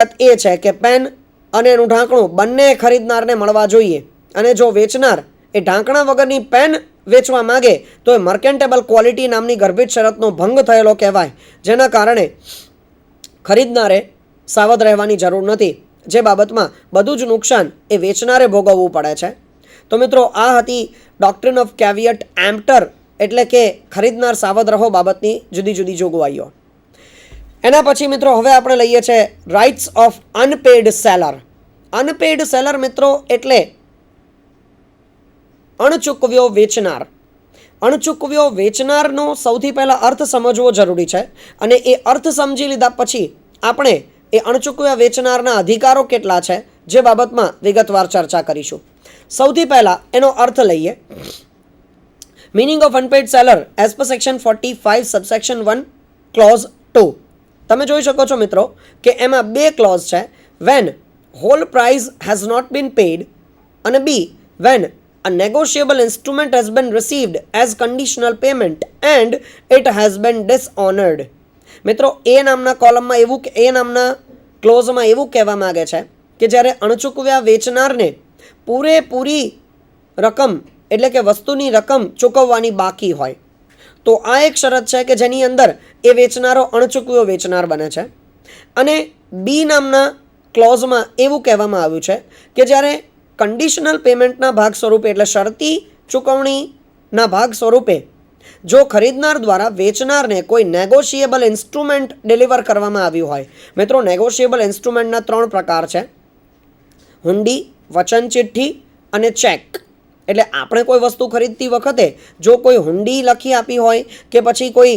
એ છે કે પેન અને એનું ઢાંકણું બંને ખરીદનારને મળવા જોઈએ અને જો વેચનાર એ ઢાંકણા વગરની પેન વેચવા માંગે તો એ મર્કેન્ટેબલ ક્વોલિટી નામની ગર્ભિત શરતનો ભંગ થયેલો કહેવાય, જેના કારણે ખરીદનારે સાવધ રહેવાની જરૂર નથી, જે બાબતમાં બધું જ નુકસાન એ વેચનારે ભોગવવું પડે છે. તો મિત્રો, આ હતી ડોક્ટ્રિન ઓફ કેવિયટ એમ્પ્ટર એટલે કે ખરીદનાર સાવધ રહો બાબતની જુદી જુદી જોગવાઈઓ. એના પછી મિત્રો હવે આપણે લઈએ છીએ rights of unpaid seller. Unpaid seller મિત્રો એટલે અણચૂકવ્યો વેચનાર. અણચૂકવ્યો વેચનારનો સૌથી પહેલાં અર્થ સમજવો જરૂરી છે અને એ અર્થ સમજી લીધા પછી આપણે એ અણચૂકવ્યા વેચનારના અધિકારો કેટલા છે જે બાબતમાં વિગતવાર ચર્ચા કરીશું. સૌથી પહેલાં એનો અર્થ લઈએ. Meaning of unpaid seller as per section 45 subsection 1 clause 2. તમે જોઈ શકો છો મિત્રો કે એમાં બે ક્લોઝ છે, when whole price has not been paid અને B when a negotiable instrument has been received as conditional payment and it has been dishonored. મિત્રો, એ નામના કોલમમાં એવું એ નામના ક્લોઝમાં એવું કહેવા માંગે છે કે જ્યારે અણચૂકવ્યા વેચનારને પૂરેપૂરી રકમ એટલે કે વસ્તુની રકમ ચૂકવવાની બાકી હોય તો આ એક શરત છે કે જેની અંદર એ વેચનારો અણચૂકવ્યો વેચનાર બને છે. અને બી નામના ક્લોઝમાં એવું કહેવામાં આવ્યું છે કે જ્યારે કન્ડિશનલ પેમેન્ટના ભાગ સ્વરૂપે એટલે શરતી ચૂકવણીના ભાગ સ્વરૂપે જો ખરીદનાર દ્વારા વેચનારને કોઈ નેગોશિયેબલ ઇન્સ્ટ્રુમેન્ટ ડિલિવર કરવામાં આવ્યું હોય. મિત્રો, નેગોશિયેબલ ઇન્સ્ટ્રુમેન્ટના 3 પ્રકાર છે: હુંડી, વચન ચિઠ્ઠી અને ચેક. એટલે આપણે કોઈ વસ્તુ ખરીદતી વખતે જો કોઈ હુંડી લખી આપી હોય કે પછી કોઈ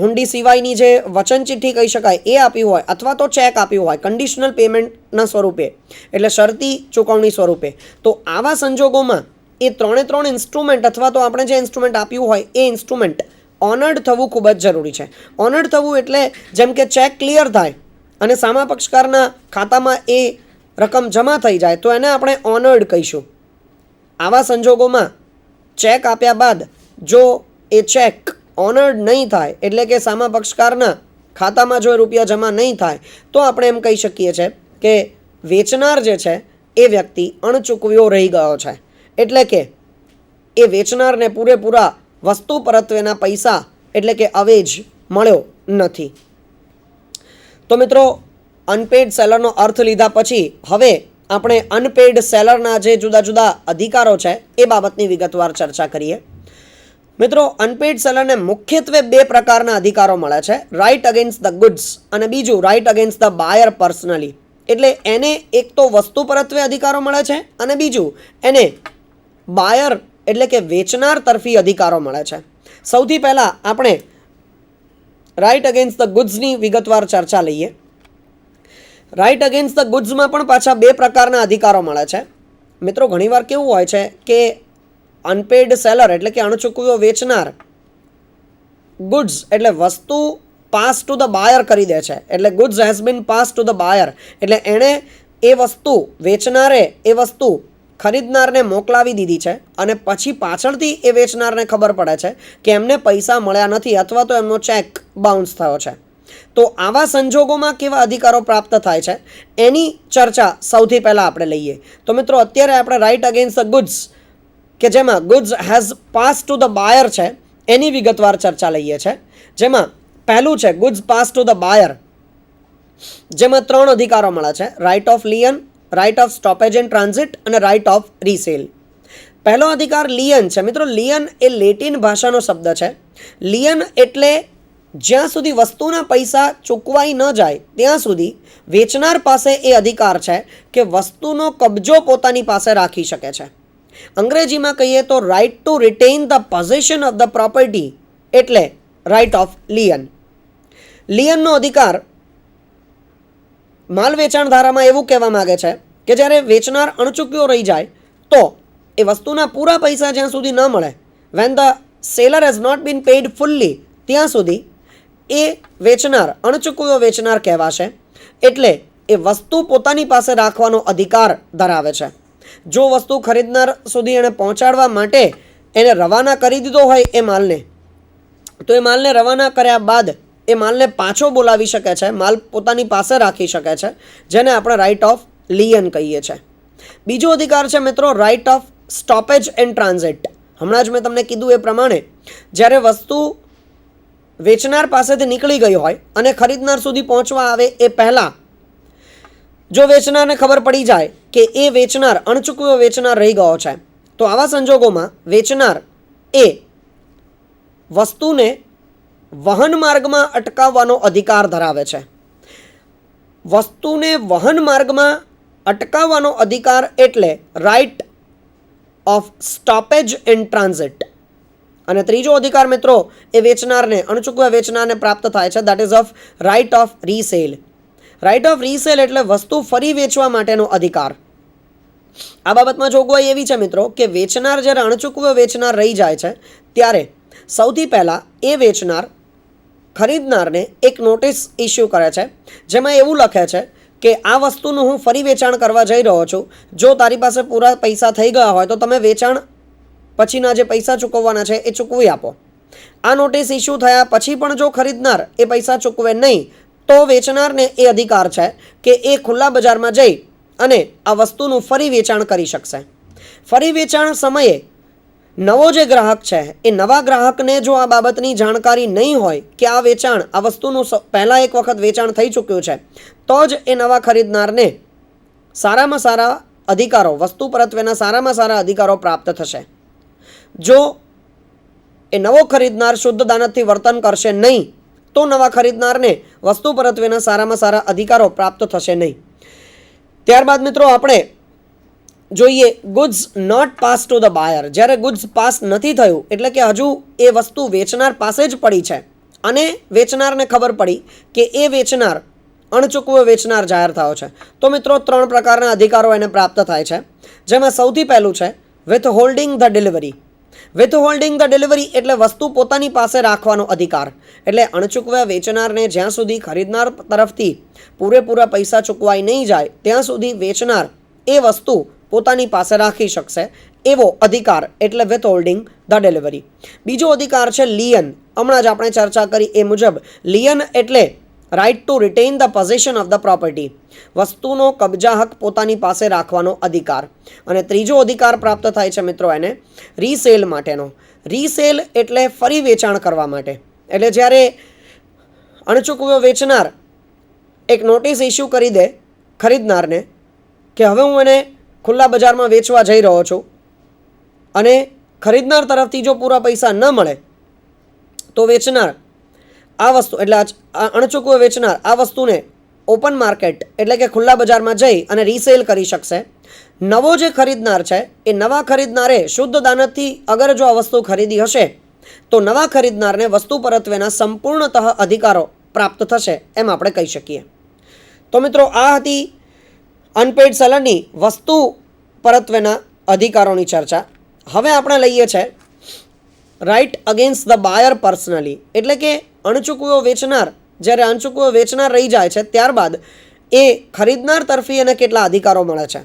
હુંડી સિવાયની જે વચન ચિઠ્ઠી કહી શકાય એ આપી હોય અથવા તો ચેક આપ્યું હોય કન્ડિશનલ પેમેન્ટના સ્વરૂપે એટલે શરતી ચૂકવણી સ્વરૂપે, તો આવા સંજોગોમાં એ 3 ઇન્સ્ટ્રુમેન્ટ અથવા તો આપણે જે ઇન્સ્ટ્રુમેન્ટ આપ્યું હોય એ ઇન્સ્ટ્રુમેન્ટ ઓનર્ડ થવું ખૂબ જ જરૂરી છે. ઓનર્ડ થવું એટલે જેમ કે ચેક ક્લિયર થાય અને સામા પક્ષકારના ખાતામાં એ રકમ જમા થઈ જાય તો એને આપણે ઓનર્ડ કહીશું. આવા સંજોગોમાં ચેક આપ્યા બાદ જો એ ચેક ઓનર્ડ નહીં થાય એટલે કે સામા પક્ષકારના ખાતામાં જો રૂપિયા જમા નહીં થાય તો આપણે એમ કહી શકીએ છીએ કે વેચનાર જે છે એ વ્યક્તિ અણચૂકવ્યો રહી ગયો છે, એટલે કે એ વેચનારને પૂરેપૂરા વસ્તુ પરત્વેના પૈસા એટલે કે અવેજ મળ્યો નથી. તો મિત્રો, અનપેડ સેલરનો અર્થ લીધા પછી હવે આપણે અનપેડ સેલરના જે જુદા જુદા અધિકારો છે એ બાબતની વિગતવાર ચર્ચા કરીએ. મિત્રો, અનપેડ સેલરને મુખ્યત્વે 2 પ્રકારના અધિકારો મળે છે: રાઇટ અગેન્સ્ટ ધ ગુડ્સ અને બીજું right against the buyer personally. એટલે એને એક તો વસ્તુ પરત્વે અધિકારો મળે છે અને બીજું એને બાયર એટલે કે વેચનાર તરફી અધિકારો મળે છે. સૌથી પહેલાં આપણે રાઇટ અગેન્સ્ટ ધ ગુડ્સની વિગતવાર ચર્ચા લઈએ. રાઇટ અગેન્સ્ટ ધ ગુડ્સમાં પણ પાછા 2 પ્રકારના અધિકારો મળે છે. મિત્રો, ઘણીવાર કેવું હોય છે કે અનપેડ સેલર એટલે કે અણચૂકવ્યો વેચનાર ગુડ્સ એટલે વસ્તુ પાસ ટુ ધ બાયર કરી દે છે, એટલે goods has been pass to the buyer એટલે એણે એ વસ્તુ વેચનારે એ વસ્તુ ખરીદનારને મોકલાવી દીધી છે અને પછી પાછળથી એ વેચનારને ખબર પડે છે કે એમને પૈસા મળ્યા નથી અથવા તો એમનો ચેક બાઉન્સ થયો છે. તો આવા સંજોગોમાં કેવા અધિકારો પ્રાપ્ત થાય છે એની ચર્ચા સૌથી પહેલાં આપણે લઈએ. તો મિત્રો, અત્યારે આપણે રાઇટ અગેન્સ્ટ ધ ગુડ્સ કે જેમાં goods has pass to the buyer છે એની વિગતવાર ચર્ચા લઈએ છીએ. જેમાં પહેલું છે goods pass to the buyer, જેમાં 3 અધિકારો મળે છે: right of lien, right of stoppage and transit અને રાઇટ ઓફ રીસેલ. પહેલો અધિકાર લિયન છે. મિત્રો, લિયન એ લેટિન ભાષાનો શબ્દ છે. લિયન એટલે જ્યાં સુધી વસ્તુના પૈસા ચૂકવાઈ ન જાય ત્યાં સુધી વેચનાર પાસે એ અધિકાર છે કે વસ્તુનો કબજો પોતાની પાસે રાખી શકે છે. અંગ્રેજીમાં કહીએ તો right to retain the possession of the property એટલે રાઇટ ઓફ લિયન. લિયનનો અધિકાર માલ વેચાણ ધારામાં એવું કહેવા માંગે છે કે જ્યારે વેચનાર અણચૂક્યો રહી જાય તો એ વસ્તુના પૂરા પૈસા જ્યાં સુધી ન મળે, when the seller has not been paid fully, ત્યાં સુધી એ વેચનાર અણચૂકવ્યો વેચનાર કહેવાશે. એટલે એ વસ્તુ પોતાની પાસે રાખવાનો અધિકાર ધરાવે છે. જો વસ્તુ ખરીદનાર સુધી એણે પહોંચાડવા માટે એને રવાના કરી દીધો હોય એ માલને, તો એ માલને રવાના કર્યા બાદ એ માલને પાછો બોલાવી શકે છે, માલ પોતાની પાસે રાખી શકે છે, જેને આપણે રાઇટ ઓફ લિયન કહીએ છીએ. બીજો અધિકાર છે મિત્રો right of stoppage and transit. હમણાં જ મેં તમને કીધું એ પ્રમાણે જ્યારે વસ્તુ વેચનાર પાસેથી નીકળી ગઈ હોય અને ખરીદનાર સુધી પહોંચવા આવે એ પહેલાં જો વેચનારને ખબર પડી જાય કે એ વેચનાર અણચૂકવ્યો વેચનાર રહી ગયો છે, તો આવા સંજોગોમાં વેચનાર એ વસ્તુને વહન માર્ગમાં અટકાવવાનો અધિકાર ધરાવે છે. વસ્તુને વહન માર્ગમાં અટકાવવાનો અધિકાર એટલે right of stoppage and transit. અને ત્રીજો અધિકાર મિત્રો એ વેચનારને અણચૂકવ્યા વેચનારને પ્રાપ્ત થાય છે, that is of right of resale. Right of resale એટલે વસ્તુ ફરી વેચવા માટેનો અધિકાર. આ બાબતમાં જોગવાઈ એવી છે મિત્રો કે વેચનાર જ્યારે અણચૂકવ્યો વેચનાર રહી જાય છે ત્યારે સૌથી પહેલાં એ વેચનાર ખરીદનારને એક નોટિસ ઇસ્યુ કરે છે, જેમાં એવું લખે છે કે આ વસ્તુનું હું ફરી વેચાણ કરવા જઈ રહ્યો છું. જો તારી પાસે પૂરા પૈસા થઈ ગયા હોય તો તમે વેચાણ પછીના જે પૈસા ચૂકવવાના છે એ ચૂકવી આપો. આ નોટિસ ઇસ્યુ થયા પછી પણ જો ખરીદનાર એ પૈસા ચૂકવે નહીં તો વેચનારને એ અધિકાર છે કે એ ખુલ્લા બજારમાં જઈ અને આ વસ્તુનું ફરી વેચાણ કરી શકશે. ફરી વેચાણ સમયે નવો જે ગ્રાહક છે એ નવા ગ્રાહકને જો આ બાબતની જાણકારી નહીં હોય કે આ વેચાણ આ વસ્તુનું પહેલાં એક વખત વેચાણ થઈ ચૂક્યું છે, તો જ એ નવા ખરીદનારને સારામાં સારા અધિકારો, વસ્તુ પરત્વેના સારામાં સારા અધિકારો પ્રાપ્ત થશે. જો એ નવો ખરીદનાર શુદ્ધ દાનતથી વર્તન કરશે નહીં તો નવા ખરીદનારને વસ્તુ પરત્વેના સારામાં સારા અધિકારો પ્રાપ્ત થશે નહીં. ત્યારબાદ મિત્રો આપણે જોઈએ goods not pass to the buyer. જ્યારે ગુડ્સ પાસ નથી થયું એટલે કે હજુ એ વસ્તુ વેચનાર પાસે જ પડી છે અને વેચનારને ખબર પડી કે એ વેચનાર અણચૂકવ્યો વેચનાર જાહેર થયો છે, તો મિત્રો 3 પ્રકારના અધિકારો એને પ્રાપ્ત થાય છે. જેમાં સૌથી પહેલું છે with holding the delivery. With holding the delivery એટલે વસ્તુ પોતાની પાસે રાખવાનો અધિકાર. એટલે અણચૂકવ્યા વેચનારને જ્યાં સુધી ખરીદનાર તરફથી પૂરેપૂરા પૈસા ચૂકવાઈ નહીં જાય ત્યાં સુધી વેચનાર એ વસ્તુ પોતાની પાસે રાખી શકશે, એવો અધિકાર એટલે વિથ હોલ્ડિંગ ધ ડિલિવરી. બીજો અધિકાર છે લિયન. હમણાં જ આપણે ચર્ચા કરી એ મુજબ લિયન એટલે right to retain the possession of the property. વસ્તુનો કબજા હક પોતાની પાસે રાખવાનો અધિકાર. અને ત્રીજો અધિકાર પ્રાપ્ત થાય છે મિત્રો એને રીસેલ માટેનો. રીસેલ એટલે ફરી વેચાણ કરવા માટે. એટલે જ્યારે અણચૂકવ્યો વેચનાર એક નોટિસ ઇસ્યુ કરી દે ખરીદનારને કે હવે હું એને ખુલ્લા બજારમાં વેચવા જઈ રહ્યો છું અને ખરીદનાર તરફથી જો પૂરા પૈસા ન મળે તો વેચનાર આ વસ્તુ એટલે અણચૂકવ્યો વેચનાર આ વસ્તુને ઓપન માર્કેટ એટલે કે ખુલ્લા બજારમાં જઈ અને રીસેલ કરી શકશે. નવો જે ખરીદનાર છે એ નવા ખરીદનારે શુદ્ધ દાનતથી અગર જો આ વસ્તુ ખરીદી હશે તો નવા ખરીદનારને વસ્તુ પરત્વેના સંપૂર્ણતઃ અધિકારો પ્રાપ્ત થશે એમ આપણે કહી શકીએ. તો મિત્રો આ હતી અનપેઇડ સેલરની વસ્તુ પરત્વેના અધિકારોની ચર્ચા. હવે આપણે લઈએ છે right against the buyer personally. એટલે કે અણચૂકવ્યો વેચનાર જ્યારે અણચૂકવ્યો વેચનાર રહી જાય છે ત્યારબાદ એ ખરીદનાર તરફી એને કેટલા અધિકારો મળે છે.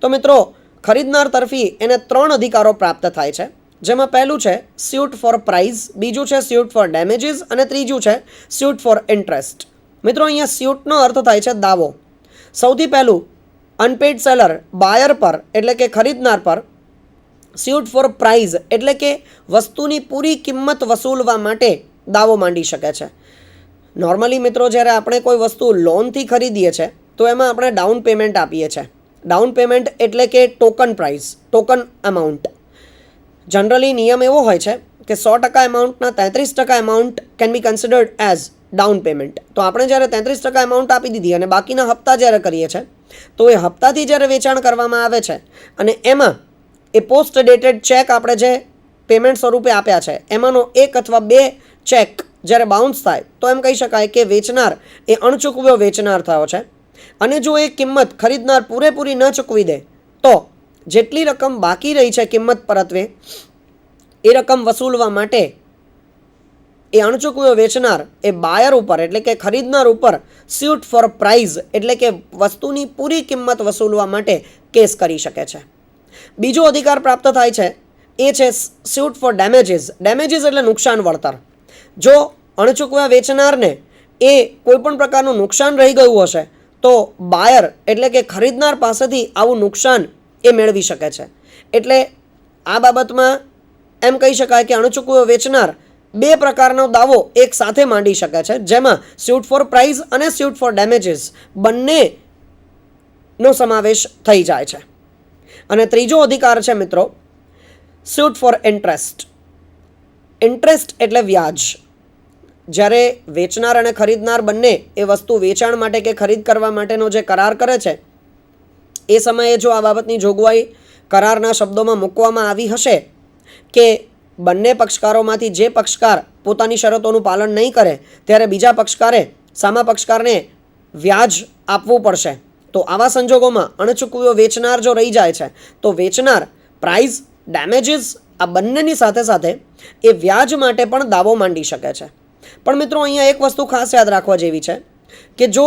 તો મિત્રો ખરીદનાર તરફી એને 3 અધિકારો પ્રાપ્ત થાય છે. જેમાં પહેલું છે સ્યુટ ફોર પ્રાઇઝ, બીજું છે સ્યુટ ફોર ડેમેજીસ અને ત્રીજું છે સ્યુટ ફોર ઇન્ટરેસ્ટ. મિત્રો અહીંયા સ્યુટનો અર્થ થાય છે દાવો. સૌથી પહેલું અનપેઇડ સેલર બાયર પર એટલે કે ખરીદનાર પર સ્યુટ ફોર પ્રાઇઝ એટલે કે વસ્તુની પૂરી કિંમત વસૂલવા માટે દાવો માંડી શકે છે. નોર્મલી મિત્રો જ્યારે આપણે કોઈ વસ્તુ લોનથી ખરીદીએ છીએ તો એમાં આપણે ડાઉન પેમેન્ટ આપીએ છીએ. ડાઉન પેમેન્ટ એટલે કે token price, token amount. Generally નિયમ એવો હોય છે કે 100% અમાઉન્ટના 33% amount can be considered as down payment. તો આપણે જ્યારે 33% અમાઉન્ટ આપી દીધી અને બાકીના હપ્તા જ્યારે કરીએ છીએ તો એ હપ્તાથી જ્યારે વેચાણ કરવામાં આવે છે અને એમાં એ પોસ્ટ ડેટેડ ચેક આપણે જે પેમેન્ટ સ્વરૂપે આપ્યા છે એમાંનો 1 અથવા 2 ચેક જ્યારે બાઉન્સ થાય તો એમ કહી શકાય કે વેચનાર એ અણચૂકવ્યો વેચનાર થયો છે. અને જો એ કિંમત ખરીદનાર પૂરેપૂરી ન ચૂકવી દે તો જેટલી રકમ બાકી રહી છે કિંમત પરત્વે એ રકમ વસૂલવા માટે એ અણચૂકવ્યો વેચનાર એ બાયર ઉપર એટલે કે ખરીદનાર ઉપર સ્યુટ ફોર પ્રાઇઝ એટલે કે વસ્તુની પૂરી કિંમત વસૂલવા માટે કેસ કરી શકે છે. બીજો અધિકાર પ્રાપ્ત થાય છે એ છે સ્યુટ ફોર ડેમેજીસ. ડેમેજીસ એટલે નુકસાન વળતર. જો અણચૂકવ્યા વેચનારને એ કોઈ પણ પ્રકારનું નુકસાન રહી ગયું હશે તો બાયર એટલે કે ખરીદનાર પાસેથી આવું નુકસાન એ મેળવી શકે છે. એટલે આ બાબતમાં એમ કહી શકાય કે અણચૂકવો વેચનાર બે પ્રકારનો દાવો એક સાથે માંડી શકે છે, જેમાં સ્યુટ ફોર પ્રાઇઝ અને સ્યુટ ફોર ડેમેજીસ બંનેનો સમાવેશ થઈ જાય છે. અને ત્રીજો અધિકાર છે મિત્રો સ્યુટ ફોર ઇન્ટરેસ્ટ. ઇન્ટરેસ્ટ એટલે વ્યાજ. જ્યારે વેચનાર અને ખરીદનાર બંને એ વસ્તુ વેચાણ માટે કે ખરીદ કરવા માટેનો જે કરાર કરે છે એ સમયે જો આ બાબતની જોગવાઈ કરારના શબ્દોમાં મૂકવામાં આવી હશે કે બંને પક્ષકારોમાંથી જે પક્ષકાર પોતાની શરતોનું પાલન નહીં કરે ત્યારે બીજા પક્ષકારે સામા પક્ષકારને વ્યાજ આપવું પડશે, તો આવા સંજોગોમાં અણચૂકવ્યો વેચનાર જો રહી જાય છે તો વેચનાર પ્રાઇઝ ડેમેજીસ આ બંનેની સાથે સાથે એ વ્યાજ માટે પણ દાવો માંડી શકે છે. પણ મિત્રો અહીંયા એક વસ્તુ ખાસ યાદ રાખવા જેવી છે કે જો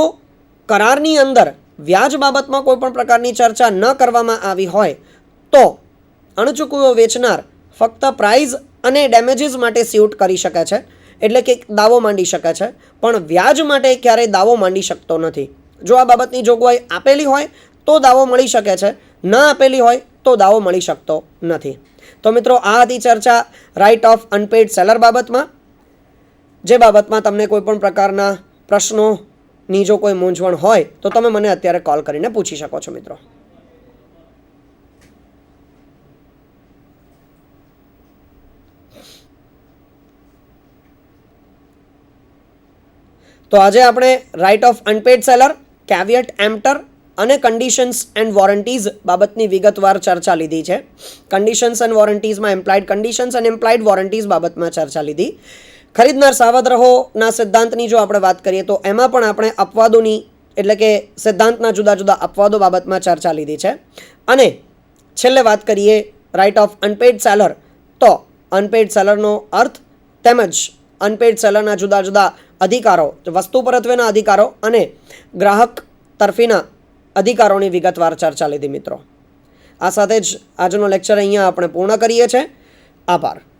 કરારની અંદર વ્યાજ બાબતમાં કોઈ પણ પ્રકારની ચર્ચા ન કરવામાં આવી હોય તો અણચૂકવ્યો વેચનાર ફક્ત પ્રાઇઝ અને ડેમેજીસ માટે સ્યુટ કરી શકે છે, એટલે કે દાવો માંડી શકે છે, પણ વ્યાજ માટે ક્યારેય દાવો માંડી શકતો નથી. જો આ બાબતની જોગવાઈ આપેલી હોય તો દાવો મળી શકે છે, ન આપેલી હોય તો દાવો મળી શકતો નથી. તો મિત્રો આ હતી ચર્ચા રાઇટ ઓફ અનપેઇડ સેલર બાબતમાં. જે બાબતમાં તમને કોઈ પણ પ્રકારના પ્રશ્નોની જો કોઈ મૂંઝવણ હોય તો તમે મને અત્યારે કોલ કરીને પૂછી શકો છો મિત્રો. તો આજે આપણે રાઇટ ઓફ અનપેઇડ સેલર, કેવિયટ એમ્પ્ટર અને કન્ડિશન્સ એન્ડ વોરંટીઝ બાબતની વિગતવાર ચર્ચા લીધી છે. કન્ડિશન્સ એન્ડ વોરંટીઝમાં એમ્પ્લાઇડ કન્ડિશન્સ અને એમ્પ્લાઇડ વોરંટીઝ બાબતમાં ચર્ચા લીધી. ખરીદનાર સાવધ રહોના સિદ્ધાંતની જો આપણે વાત કરીએ તો એમાં પણ આપણે અપવાદોની એટલે કે સિદ્ધાંતના જુદા જુદા અપવાદો બાબતમાં ચર્ચા લીધી છે. અને છેલ્લે વાત કરીએ રાઇટ ઓફ અનપેઇડ સેલર, તો અનપેઇડ સેલરનો અર્થ તેમજ અનપેઇડ સેલરના જુદા જુદા અધિકારો, વસ્તુ પરત્વેના અધિકારો અને ગ્રાહક તરફીના અધિકારોની વિગતવાર ચર્ચા લીધી મિત્રો. આ સાથે જ આજનો લેક્ચર અહીંયા આપણે પૂર્ણ કરીએ છીએ. આભાર.